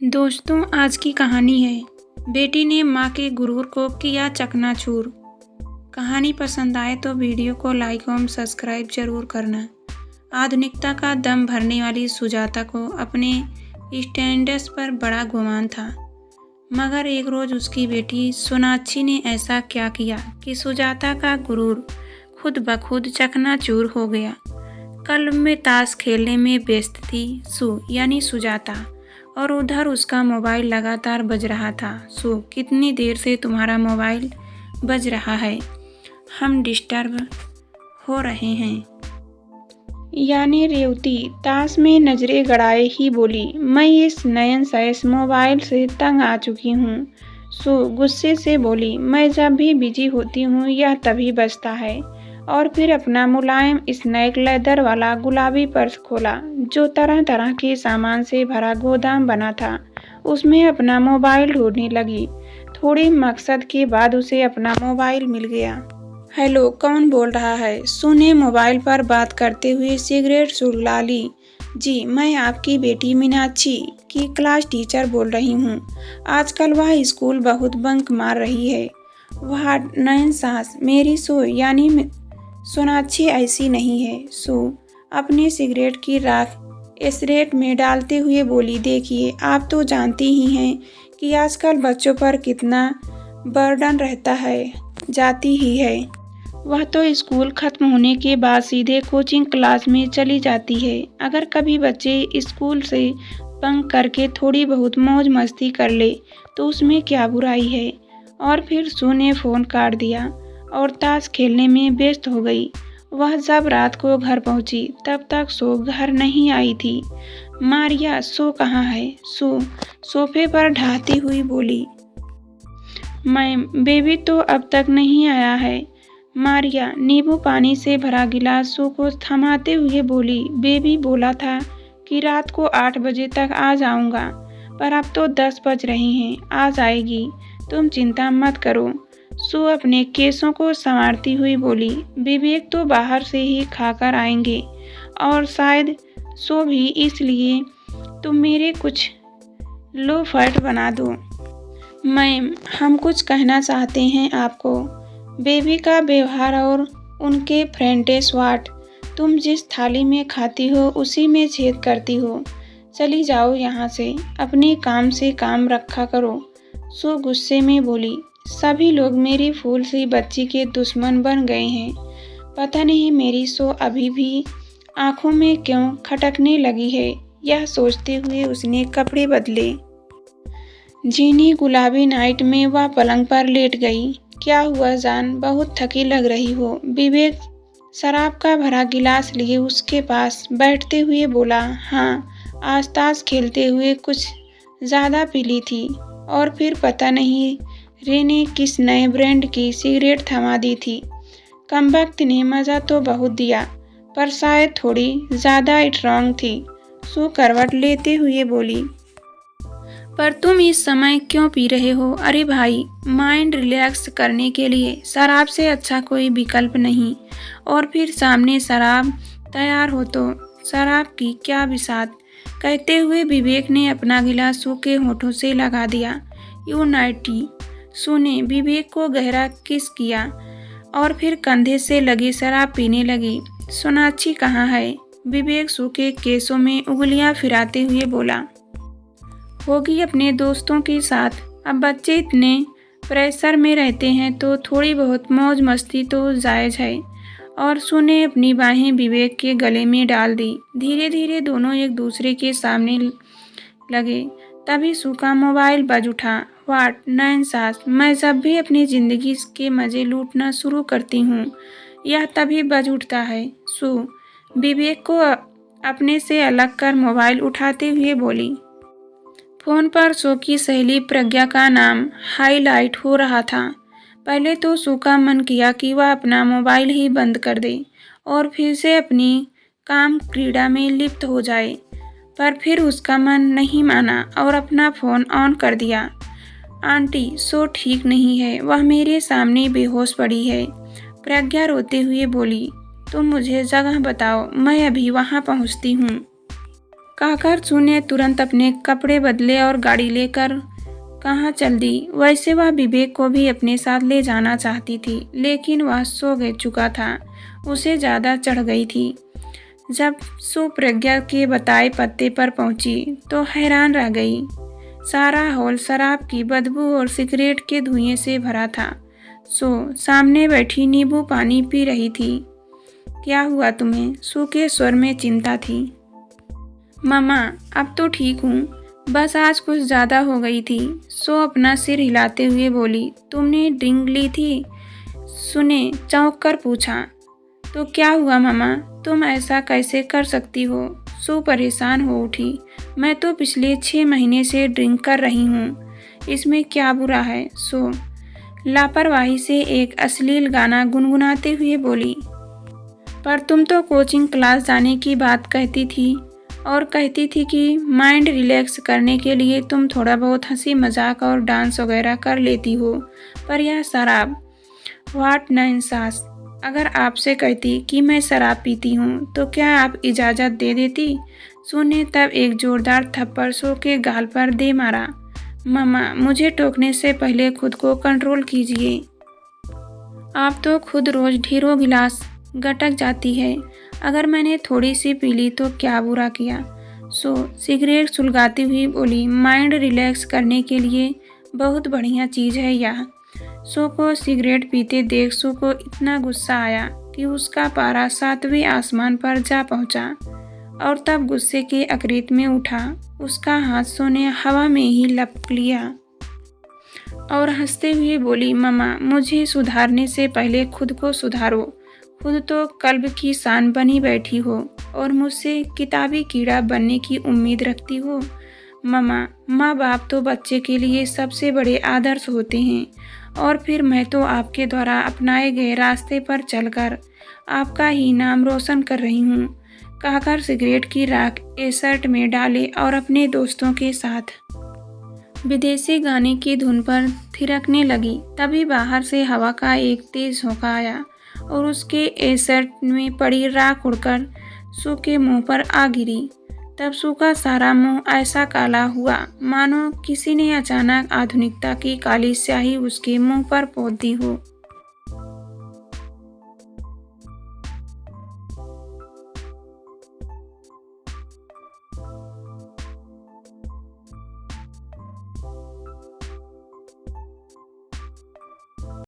दोस्तों, आज की कहानी है बेटी ने माँ के गुरूर को किया चकनाचूर। कहानी पसंद आए तो वीडियो को लाइक और सब्सक्राइब जरूर करना। आधुनिकता का दम भरने वाली सुजाता को अपने स्टैंडर्ड्स पर बड़ा गुमान था, मगर एक रोज उसकी बेटी सोनाक्षी ने ऐसा क्या किया कि सुजाता का गुरूर खुद ब खुद चकनाचूर हो गया। कल में ताश खेलने में व्यस्त थी यानी सुजाता, और उधर उसका मोबाइल लगातार बज रहा था। कितनी देर से तुम्हारा मोबाइल बज रहा है? हम डिस्टर्ब हो रहे हैं। यानी रेवती ताश में नजरें गड़ाए ही बोली, मैं इस नयन सैस मोबाइल से तंग आ चुकी हूँ। गुस्से से बोली, मैं जब भी बिजी होती हूँ यह तभी बजता है। और फिर अपना मुलायम स्नैक लेदर वाला गुलाबी पर्स खोला जो तरह तरह के सामान से भरा गोदाम बना था। उसमें अपना मोबाइल ढूंढने लगी। थोड़े मकसद के बाद उसे अपना मोबाइल मिल गया। हेलो, कौन बोल रहा है? ने मोबाइल पर बात करते हुए सिगरेट सुलगा ली। जी, मैं आपकी बेटी मीनाक्षी की क्लास टीचर बोल रही हूँ। आजकल वह स्कूल बहुत बंक मार रही है। वह नयन सास मेरी यानी सोनाक्षी ऐसी नहीं है। अपने सिगरेट की राख एसरेट में डालते हुए बोली, देखिए आप तो जानती ही हैं कि आजकल बच्चों पर कितना बर्डन रहता है। जाती ही है। वह तो स्कूल खत्म होने के बाद सीधे कोचिंग क्लास में चली जाती है। अगर कभी बच्चे स्कूल से बंक करके थोड़ी बहुत मौज मस्ती कर ले तो उसमें क्या बुराई है। और फिर ने फ़ोन काट दिया और ताश खेलने में व्यस्त हो गई। वह जब रात को घर पहुंची तब तक घर नहीं आई थी। मारिया कहाँ है? सोफे पर ढाती हुई बोली, मैम बेबी तो अब तक नहीं आया है। मारिया नींबू पानी से भरा गिलास को थमाते हुए बोली, बेबी बोला था कि रात को 8 बजे तक आ जाऊंगा, पर अब तो 10 बज रहे हैं। आ जाएगी, तुम चिंता मत करो। अपने केसों को संवारती हुई बोली, विवेक तो बाहर से ही खाकर आएंगे और शायद भी, इसलिए तुम मेरे कुछ लो फैट बना दो। मैम, हम कुछ कहना चाहते हैं आपको। बेबी का व्यवहार और उनके फ्रेंडेस वाट, तुम जिस थाली में खाती हो उसी में छेद करती हो। चली जाओ यहाँ से, अपने काम से काम रखा करो। गुस्से में बोली, सभी लोग मेरी फूल सी बच्ची के दुश्मन बन गए हैं। पता नहीं मेरी अभी भी आंखों में क्यों खटकने लगी है। यह सोचते हुए उसने कपड़े बदले। जीनी गुलाबी नाइट में वह पलंग पर लेट गई। क्या हुआ जान, बहुत थकी लग रही हो। विवेक शराब का भरा गिलास लिए उसके पास बैठते हुए बोला, हाँ, आज ताश खेलते हुए कुछ ज़्यादा पी ली थी। और फिर पता नहीं रे ने किस नए ब्रांड की सिगरेट थमा दी थी। कमबख्त ने मज़ा तो बहुत दिया, पर शायद थोड़ी ज़्यादा स्ट्रॉन्ग थी। करवट लेते हुए बोली, पर तुम इस समय क्यों पी रहे हो? अरे भाई, माइंड रिलैक्स करने के लिए शराब से अच्छा कोई विकल्प नहीं। और फिर सामने शराब तैयार हो तो शराब की क्या बिसात। कहते हुए विवेक ने अपना गिलास के होठों से लगा दिया। You naughty. ने विवेक को गहरा किस किया और फिर कंधे से लगी शराब पीने लगी। सोनाक्षी कहाँ है? विवेक के केसों में उंगलियां फिराते हुए बोला, होगी अपने दोस्तों के साथ। अब बच्चे इतने प्रेशर में रहते हैं तो थोड़ी बहुत मौज मस्ती तो जायज़ है। और ने अपनी बाहें विवेक के गले में डाल दी। धीरे धीरे दोनों एक दूसरे के सामने लगे। तभी का मोबाइल बज उठा। वाट नयन सास, मैं जब भी अपनी ज़िंदगी के मज़े लूटना शुरू करती हूँ यह तभी बज उठता है। विवेक को अपने से अलग कर मोबाइल उठाते हुए बोली। फ़ोन पर की सहेली प्रज्ञा का नाम हाईलाइट हो रहा था। पहले तो का मन किया कि वह अपना मोबाइल ही बंद कर दे और फिर से अपनी काम क्रीड़ा में लिप्त हो जाए, पर फिर उसका मन नहीं माना और अपना फ़ोन ऑन कर दिया। आंटी, ठीक नहीं है, वह मेरे सामने बेहोश पड़ी है। प्रज्ञा रोते हुए बोली, तुम मुझे जगह बताओ, मैं अभी वहाँ पहुँचती हूँ। कहकर सू ने तुरंत अपने कपड़े बदले और गाड़ी लेकर कहाँ चल दी। वैसे वह विवेक को भी अपने साथ ले जाना चाहती थी, लेकिन वह सो चुका था, उसे ज़्यादा चढ़ गई थी। जब सू प्रज्ञा के बताए पत्ते पर पहुंची तो हैरान रह गई। सारा हॉल शराब की बदबू और सिगरेट के धुएं से भरा था। सू सामने बैठी नींबू पानी पी रही थी। क्या हुआ तुम्हें? सू के स्वर में चिंता थी। मम्मा, अब तो ठीक हूँ, बस आज कुछ ज़्यादा हो गई थी। सो अपना सिर हिलाते हुए बोली। तुमने ड्रिंक ली थी? सू ने चौंक कर पूछा। तो क्या हुआ मम्मा, तुम ऐसा कैसे कर सकती हो? सू परेशान हो उठी। मैं तो पिछले 6 महीने से ड्रिंक कर रही हूँ, इसमें क्या बुरा है? सू लापरवाही से एक अश्लील गाना गुनगुनाते हुए बोली। पर तुम तो कोचिंग क्लास जाने की बात कहती थी और कहती थी कि माइंड रिलैक्स करने के लिए तुम थोड़ा बहुत हंसी मजाक और डांस वगैरह कर लेती हो, पर यह शराब, व्हाट नाइंसास। अगर आपसे कहती कि मैं शराब पीती हूँ तो क्या आप इजाज़त दे देती? सू ने तब एक जोरदार थप्पड़ सू के गाल पर दे मारा। मम्मा, मुझे टोकने से पहले खुद को कंट्रोल कीजिए। आप तो खुद रोज ढेरों गिलास गटक जाती है, अगर मैंने थोड़ी सी पी ली तो क्या बुरा किया? सो सिगरेट सुलगाती हुई बोली। माइंड रिलैक्स करने के लिए बहुत बढ़िया चीज़ है यह। सो को सिगरेट पीते देख सू को इतना गुस्सा आया कि उसका पारा 7वें आसमान पर जा पहुंचा और तब गुस्से के अकरीत में उठा। उसका हाथ सू ने हवा में ही लपक लिया और हंसते हुए बोली। मम्मा, मुझे सुधारने से पहले खुद को सुधारो। खुद तो कल्ब की शान बनी बैठी हो और मुझसे किताबी कीड़ा बनने की उम्मीद रखती हो। मम्मा, माँ बाप तो बच्चे के लिए सबसे बड़े आदर्श होते हैं और फिर मैं तो आपके द्वारा अपनाए गए रास्ते पर चलकर आपका ही नाम रोशन कर रही हूँ। कहकर सिगरेट की राख शर्ट में डाले और अपने दोस्तों के साथ विदेशी गाने की धुन पर थिरकने लगी। तभी बाहर से हवा का एक तेज झोंका आया और उसके शर्ट में पड़ी राख उड़कर सू के मुंह पर आ गिरी। तब सू का सारा मुंह ऐसा काला हुआ मानो किसी ने अचानक आधुनिकता की काली स्याही उसके मुंह पर पोत दी हो।